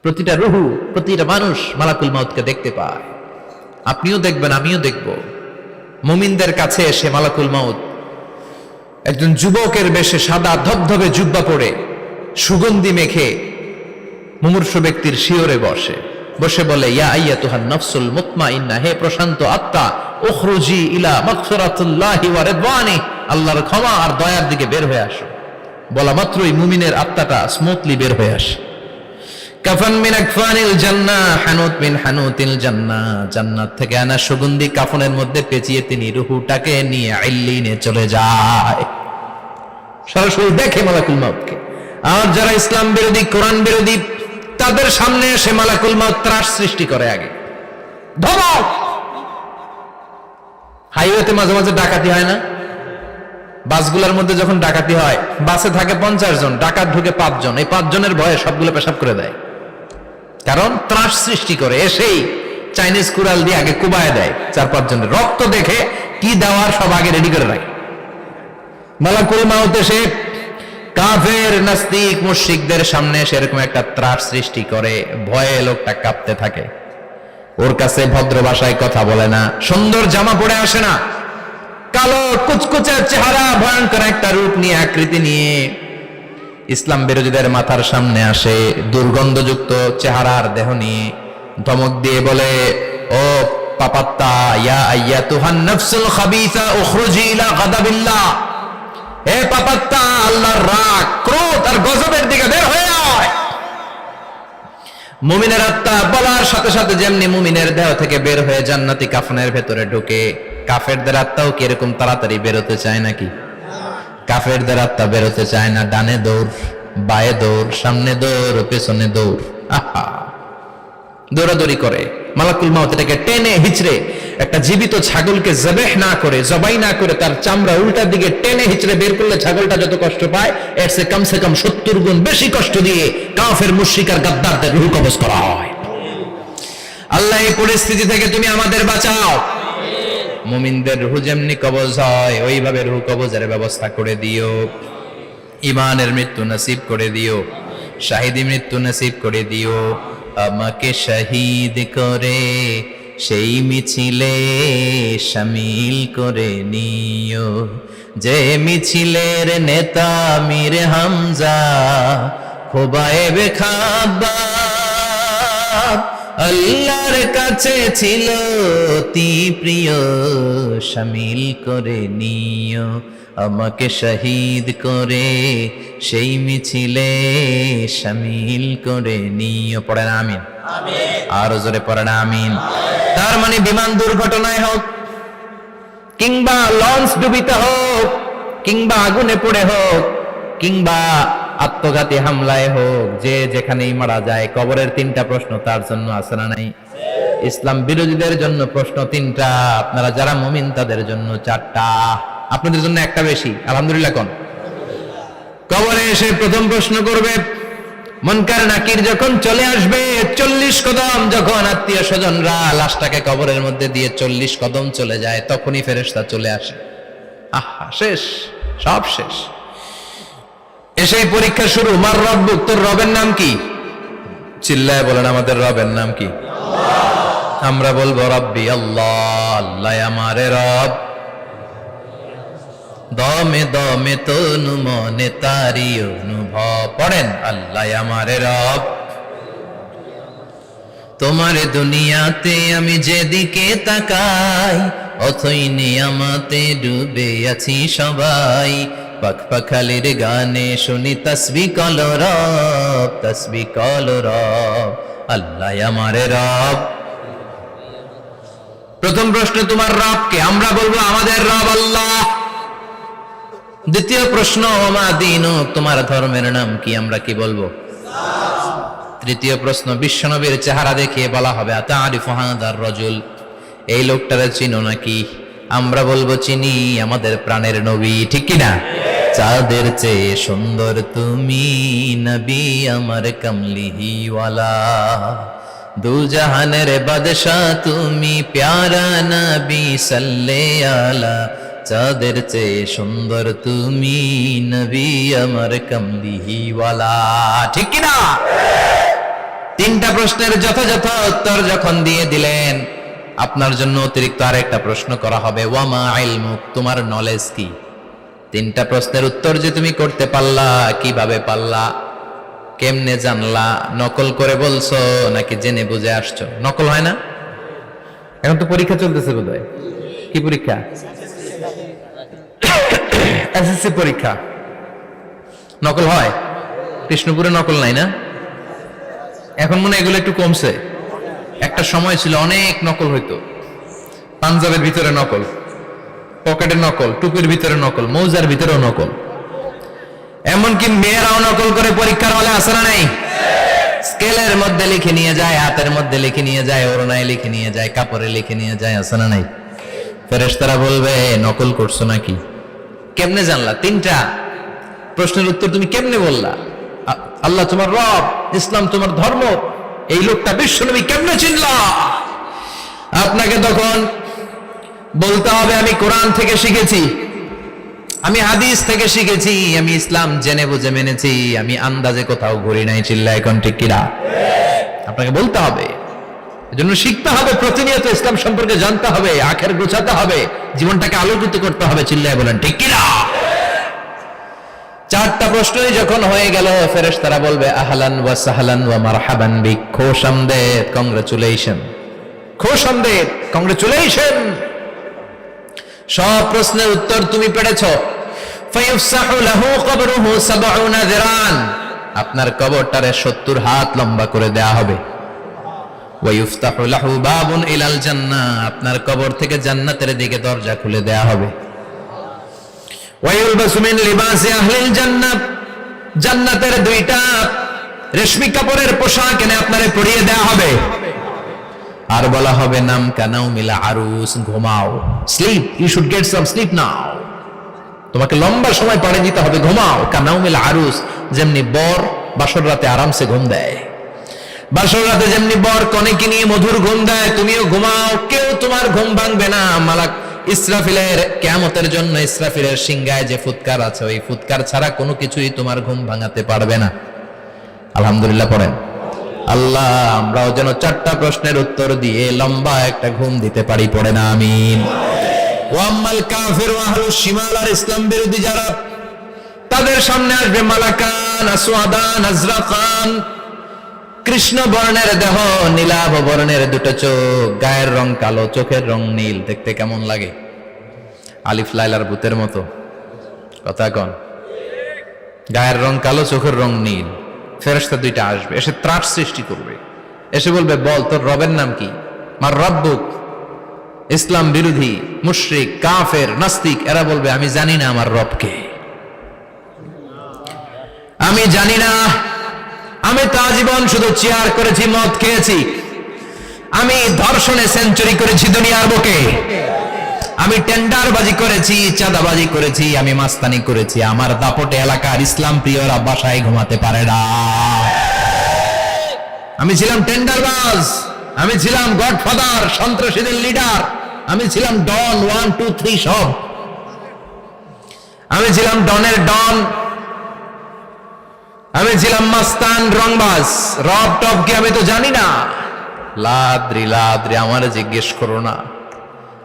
প্রতিটা রুহু, প্রতিটা মানুষ মালাকুল মাউতকে দেখতে পায়। আপনিও দেখবেন, আমিও দেখব। মুমিনদের কাছে এসে মালাকুল মাউত একজন যুবকের বেশে সাদা ধবধবে জুব্বা পরে সুগন্ধি মেখে মুমূর্ষু ব্যক্তির শিয়রে বসে বলে, ইয়া আইয়াতুহান নাফসুল মুতমাইন্নাহ, হে প্রশান্ত আত্মা, উখরুজি ইলা মাগফিরাতুল্লাহি ওয়া রিদওয়ানি, আল্লাহর ক্ষমা আর দয়ার দিকে বের হয়ে আসো। বলা মাত্রই মুমিনের আত্মাটা স্মুথলি বের হয়ে আসে। কাফান মিন আকফানিল জান্নাহ, হানুত মিন হানুতিল জান্নাহ, জান্নাত থেকে আনা সুগন্ধি কাফনের মধ্যে পেঁচিয়ে তিনি রূহটাকে নিয়ে ইল্লিনে চলে যায়। সরাসরি দেখে মালাকুল মাউতকে। আর যারা ইসলাম বিরোধী, কোরআন বিরোধী, তাদের সামনে এসে মালাকুল মাউত ত্রাস সৃষ্টি করে। আগে ধমক। হাইওয়েতে মাঝে মাঝে ডাকাতি হয় না? বাসগুলোর মধ্যে যখন ডাকাতি হয়, বাসে থাকে 50 জন, ডাকাত ঢুকে 5 জন। এই 5 জনের ভয়ে সবগুলো পেশাব করে দেয়, কারণ ত্রাস সৃষ্টি করে। এসেই চাইনিজ কুড়াল দিয়ে আগে কুবায় দেয় 4-5 জনের। রক্ত দেখে কি দেওয়ার সব আগে রেডি করে রাখে। মালাকুল মাউত এসে কাফের, নাস্তিক, মুশরিকদের সামনে সেরকম একটা ত্রাস সৃষ্টি করে। ভয়ে লোকটা কাঁপতে থাকে। ওর কাছে ভদ্র ভাষায় কথা বলে না, সুন্দর জামা পরে আসে না, কালো কুচকুচে চেহারা, ভয়ঙ্কর একটা রূপ নিয়ে, আকৃতি নিয়ে ইসলাম বিরোধীদের মাথার সামনে আসে। দুর্গন্ধযুক্ত চেহারার দেহ নিয়ে ধমক দিয়ে বলে, ও পাপাত্তা, ইয়া আইয়াতুহান নাফসুল খাবিসা উখরুজি ইলা গাদাবিল্লাহ, হে পাপাত্তা, আল্লাহর রাগ, ক্রোধ আর গজবের দিকে বের হয়ে আয়। মুমিনের আত্মা বলার সাথে সাথে যেমনি মুমিনের দেহ থেকে বের হয়ে জান্নাতি কাফনের ভেতরে ঢুকে, কাফেরদের আত্মাও কি এরকম তাড়াতাড়ি বেরোতে চায় নাকি? কাফেরদের আত্মা বেরোতে চায় না। ডানে দৌড়, বায়ে দৌড়, সামনে দৌড়, পেছনে দৌড়, আহা, দৌড়াদৌড়ি করে। মালাকুল মাউত এটাকে টেনে হিচড়ে, একটা জীবিত ছাগলকে জবাই না করে তার চামড়া উল্টার দিকে টেনে হিচড়ে বের করলে ছাগলটা যত কষ্ট পায়, এর চেয়ে কমসে কম 70 গুণ বেশি কষ্ট দিয়ে কাফের, মুশরিক আর গাদ্দারদের রূহ কবজ করা হয়। আল্লাহ, এই পরিস্থিতি থেকে তুমি আমাদের বাঁচাও। মুমিনদের রূহ যেমনি কবজ হয়, ওইভাবে রূহ কবজের ব্যবস্থা করে দিও। ঈমানের মৃত্যু নসিব করে দিও, শাহিদি মৃত্যু নসিব করে দিও। আমাকে শহীদ করে সেই মিছিলে শামিল করে নিও, যে মিছিলের নেতা মীর হামজা, খোবায়েবে খাব্বাব, আল্লাহর কাছে ছিল অতি প্রিয়, শামিল করে নিও। আমাকে শহীদ করে সেই মিছিলে শামিল করে নিও। পড়েন আমিন। আর জোরে পড়েন আমিন। তার মানে বিমান দুর্ঘটনায় হোক, কিংবা লঞ্চ ডুবিতে হোক, কিংবা আগুনে পড়ে হোক, কিংবা আত্মঘাতী হামলায় হোক, যে যেখানেই মারা যায়, কবরের 3টা প্রশ্ন তার জন্য আছে না নাই? ইসলাম বিরোধীদের জন্য প্রশ্ন 3টা, আপনারা যারা মুমিন তাদের জন্য 4টা। আপনাদের জন্য একটা বেশি, আলহামদুলিল্লাহ। কোন কবরে এসে প্রথম প্রশ্ন করবে, মুনকার নাকির যখন চলে আসবে, 40 কদম যখন আত্মীয় স্বজনরা লাশটাকে কবরের মধ্যে দিয়ে 40 কদম চলে যায়, তখনই ফেরেশতা চলে আসে। আহা, শেষ, সব শেষ। এসেই পরীক্ষা শুরু। মার রব্বুক, তোর রবের নাম কি? চিল্লায় বলেন, আমাদের রবের নাম কি? আমরা বলবো রব্বি আল্লাহ, আল্লাহ আমারে রব। দমে দমে তনু মনে তারি অনুভব। পড়েন, আল্লাহ আমারে রব। তোমার দুনিয়াতে আমি যেদিকে তাকাই, অথই নিয়ামতে ডুবে আছি সবাই। পাখপাখালির গানে শুনি তসবিহ কলো রব, তসবিহ কলো রব, আল্লাহ আমারে রব। প্রথম প্রশ্ন, তোমার রব কে? আমরা বলবো আমাদের রব আল্লাহ। দ্বিতীয় প্রশ্ন, ওমা দীনুক, তোমার ধর্মের নাম কি? আমরা কি বলবো? তৃতীয় প্রশ্ন, বিশ্বনবীর চেহারা দেখিয়ে বলা হবে, আতারিফু হাদার রাজুল, এই লোকটারে চিনো নাকি? আমরা বলবো চিনি, আমাদের প্রাণের নবী, ঠিক কি না? চাঁদের চেয়ে সুন্দর তুমি নবী আমার কমলিহিওয়ালা, দু জাহানের বাদশা তুমি প্যারা নবী সাল্লে আলা, চাঁদের চেয়ে সুন্দর তুমি নবী আমার কমলিহিওয়ালা, ঠিক কি না? তিনটা প্রশ্নের যথাযথ উত্তর যখন দিয়ে দিলেন, আপনার জন্য অতিরিক্ত আরেকটা প্রশ্ন করা হবে, ওয়ামা ইলমুক, তোমার নলেজ কি? তিনটা প্রশ্নের উত্তর যে তুমি করতে পারলা, কিভাবে পারলা, কেমনে জানলা? নকল করে বলছো নাকি জেনে বুঝে আসছো? নকল হয় না? এখন তো পরীক্ষা চলতেছে বোধহয়। কি পরীক্ষা? এসএসসি পরীক্ষা। নকল হয়? কৃষ্ণপুরে নকল নাই না? এখন মনে হয় এগুলো একটু কমছে। একটা সময় ছিল অনেক নকল হইতো। পাঞ্জাবের ভিতরে নকল, পকেটে নকল, টুপির ভিতরে নকল, মৌজার ভিতরেও নকল। এমনকি মেয়েরাও নকল করে পরীক্ষার হলে আসে না নাই? স্কেলের মধ্যে লিখে নিয়ে যায়, হাতের মধ্যে লিখে নিয়ে যায়, ওড়নায় লিখে নিয়ে যায়, কাপড়ে লিখে নিয়ে যায়, আসে না নাই? ফেরেশতারা বলবে নকল করছো নাকি? কেমনে জানলা? তিনটা প্রশ্নের উত্তর তুমি কেমনে বললা? আল্লাহ তোমার রব, ইসলাম তোমার ধর্ম, এই লোকটা বিশ্বনবী, কেমনে চিনলা? আপনাকে তখন বলতে হবে আমি কোরআন থেকে শিখেছি, আমি হাদিস থেকে শিখেছি, আমি ইসলাম জেনে বুঝে মেনেছি, আমি আন্দাজে কোথাও ঘুরি নাই। চিল্লায় এখন ঠিক কিনা? আপনাকে বলতে হবে। এজন্য শিখতে হবে, প্রতিনিয়ত ইসলাম সম্পর্কে জানতে হবে, আখের গোছাতে হবে, জীবনটাকে আলোকিত করতে হবে। চিল্লায় বলেন ঠিক কিনা? চারটা প্রশ্নই যখন হয়ে গেল, ফেরেশতারা বলবে আহলান ওয়া সাহলান ওয়া মারহাবান বিক, খোশামদেদ, কংগ্রাচুলেশন, খোশামদেদ, কংগ্রাচুলেশন, সব প্রশ্নের উত্তর তুমি পেরেছো। ফায়ুফসাহু লাহু কবরুহু ৭০ যিরান, আপনার কবরটারে ৭০ হাত লম্বা করে দেয়া হবে। ওয়া ইফতাহু লাহু বাবুন ইলাল জান্নাহ, আপনার কবর থেকে জান্নাতের দিকে দরজা খুলে দেয়া হবে। ওয়া ইউলবাসু মিন লিবাসি আহলিল জান্নাহ, জান্নাতের দুইটা রেশমি কাপড়ের পোশাক এনে আপনারে পরিয়ে দেয়া হবে। আর বলা হবে নাম কানাও মিলা আরুস, ঘুমাও, sleep, you should get some sleep now, তোমাকে লম্বা সময় পাড়ে দিতে হবে, ঘুমাও। কানাও মিলা আরুস, যেমনি বর বাসর রাতে আরামসে ঘুম দেয়, বাসর রাতে যেমনি বর কনেকে নিয়ে মধুর ঘুম দেয়, তুমিও ঘুমাও, কেউ তোমার ঘুম ভাঙবে না। মালাক ইসরাফিলের, কিয়ামতের জন্য ইসরাফিলের সিংহায় যে ফুৎকার আছে, ওই ফুৎকার ছাড়া কোনো কিছুই তোমার ঘুম ভাঙাতে পারবে না। আলহামদুলিল্লাহ পড়েন। আল্লাহ আমরাও যেন চারটা প্রশ্নের উত্তর দিয়ে লম্বা একটা ঘুম দিতে পারি, পড়ে না আমিন। ওয়াম্মাল কাফির ওয়া আহলুশ শিমাল, আর ইসলাম বিরোধী যারা, তাদের সামনে আসবে মালাকান আসওয়াদান আজরাকান, কৃষ্ণ বর্ণের দেহ, নীলাভ বর্ণের দুটো চোখ, গায়ের রং কালো, চোখের রং নীল। দেখতে কেমন লাগে? আলিফ লাইলার ভূতের মতো। কথা কন। গায়ের রং কালো, চোখের রং নীল। ফেরেশতা দুইটা আসবে, এসে ত্রাস সৃষ্টি করবে, এসে বলবে বল তোর রবের নাম কি? মার রব্বুক। ইসলাম বিরোধী মুশরিক, কাফের, নাস্তিক এরা বলবে আমি জানি না আমার রবকে, আমি জানি না, আমি তো আজীবন শুধু চেয়ার করেছি, মদ খেয়েছি, আমি ধর্ষণে সেঞ্চুরি করেছি দুনিয়ার বুকে, আমি টেন্ডারবাজি করেছি, চাঁদাবাজি করেছি, আমি মাস্তানি করেছি, আমার দাপটে এলাকার ইসলাম প্রিয়রা বাসায় ঘুমাতে পারে না। আমি ছিলাম টেন্ডারবাজ, আমি ছিলাম গডফাদার, সন্ত্রাসীদের লিডার, আমি ছিলাম ডন 1 2 3 সব, আমি ছিলাম ডনের ডন, আমি ছিলাম মাস্তান, রংবাজ। রব টব কি আমি তো জানি না। লাদ্রি লাদ্রি, আমার জিজ্ঞেস করো না।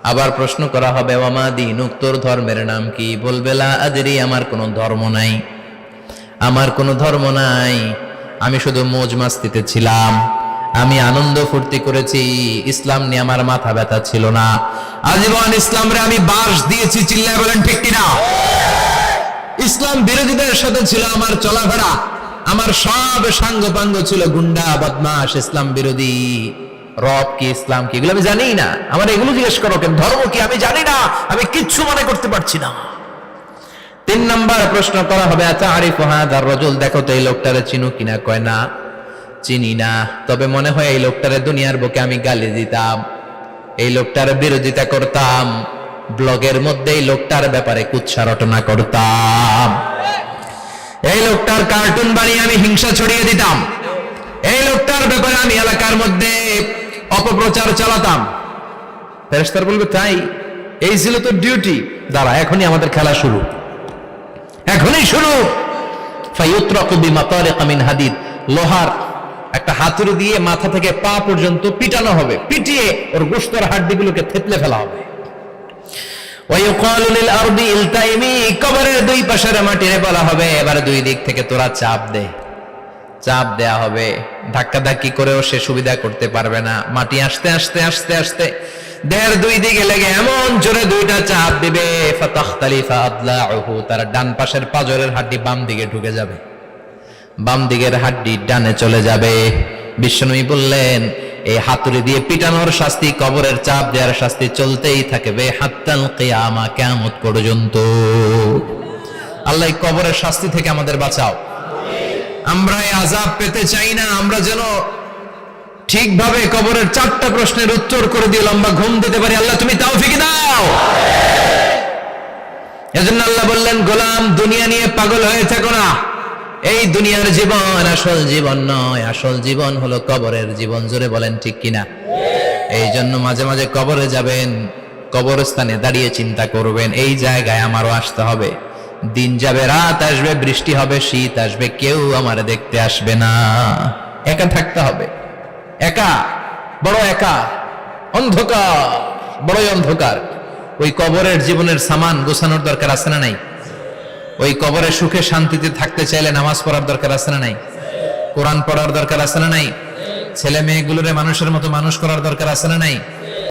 আবার প্রশ্ন করা হবে ওয়ামা দীনুক, তোর ধর্মের নাম কি? বলবে লা আদরি, আমার কোনো ধর্ম নাই, আমার কোনো ধর্ম নাই, আমি শুধু মৌজ মাস্তিতে ছিলাম, আমি আনন্দ ফুর্তি করেছি, ইসলাম নিয়ে আমার মাথা ব্যথা ছিল না, আজীবন ইসলামরে আমি বাস দিয়েছি। চিল্লায় বলেন ঠিক কিনা? ইসলাম বিরোধীদের সাথে ছিল আমার চলাফেরা, আমার সব সাঙ্গপাঙ্গ ছিল গুন্ডা বদমাশ, ইসলাম বিরোধী। রব কি, ইসলাম কি, এগুলো আমি জানি না। আমার এগুলো জিজ্ঞেস করো কেন? ধর্ম কি আমি জানি না, আমি কিচ্ছু মনে করতে পারছি না। 3 নাম্বার প্রশ্ন করা হবে আতারিফু হাযার রাজুল, দেখো তো এই লোকটারে চিনো কিনা? কয় না, চিনি না, তবে মনে হয় এই লোকটারে দুনিয়ার বুকে আমি গালি দিতাম, এই লোকটার বিরোধিতা করতাম, ব্লগের মধ্যে এই লোকটার ব্যাপারে কুৎসা রটনা করতাম, এই লোকটার কার্টুন বানিয়ে আমি হিংসা ছড়িয়ে দিতাম, এই লোকটার ব্যাপারে আমি এলাকার মধ্যে অপপ্রচার চালাতাম। ফেরেশতারা বলবে তাই, এই ছিল তোর ডিউটি, দাঁড়া এখনই আমাদের খেলা শুরু, এখনই শুরু। ফায়ুতরাকু বিমাতারিক মিন হাদিদ, লোহার একটা হাতুড়ি দিয়ে মাথা থেকে পা পর্যন্ত পিটানো হবে, পিটিয়ে ওর গোশতের হাড্ডিগুলোকে থেতলে ফেলা হবে। ওয়ায়ুকালু লিল আরদি ইলতাইমি, কবরের দুই পাশের মাটিরে বলা হবে এবার দুই দিক থেকে তোরা চাপ দে। চাপ দেয়া হবে, ধাক্কা ধাক্কি করেও সে সুবিধা করতে পারবে না। মাটি আস্তে আস্তে আস্তে আস্তে দেহের দুই দিকে লেগে এমন জোরে দুইটা চাপ দিবে, ফাতাখতালিফা আদলাউহু, তার ডান পাশের পাজরের হাড্ডি বাম দিকে ঢুকে যাবে, বাম দিকের হাড্ডি ডানে চলে যাবে। বিশ্বনবী বললেন এই হাতুড়ি দিয়ে পিটানোর শাস্তি, কবরের চাপ দেওয়ার শাস্তি চলতেই থাকবে হাত্তাল কিয়ামা, কিয়ামত পর্যন্ত। আল্লাহ এই কবরের শাস্তি থেকে আমাদের বাঁচাও। আমরা এই আযাব পেতে চাই না, আমরা যেন ঠিকভাবে কবরের 4টা প্রশ্নের উত্তর করে দিয়ে লম্বা ঘুম দিতে পারি। আল্লাহ তুমি তৌফিক দাও। এজন্য আল্লাহ বললেন, গোলাম দুনিয়া নিয়ে পাগল হয়ে থেকো না। এই দুনিয়ার জীবন আসল জীবন নয়, আসল জীবন হলো কবরের জীবন। জোরে বলেন ঠিক কিনা? এই জন্য মাঝে মাঝে কবরে যাবেন, কবরস্থানে দাঁড়িয়ে চিন্তা করবেন এই জায়গায় আমারও আসতে হবে। দিন যাবে, রাত আসবে, বৃষ্টি হবে, শীত আসবে, কেউ আমার দেখতে আসবে না। একা থাকতে হবে, একা, বড় একা, অন্ধকার, বড়ই অন্ধকার। ওই কবরের জীবনের সামান গোছানোর দরকার আছে না নাই? ওই কবরে সুখে শান্তিতে থাকতে চাইলে নামাজ পড়ার দরকার আছে না নাই? কোরআন পড়ার দরকার আছে না নাই? ছেলে মেয়েগুলোরে মানুষের মতো মানুষ করার দরকার আছে না নাই?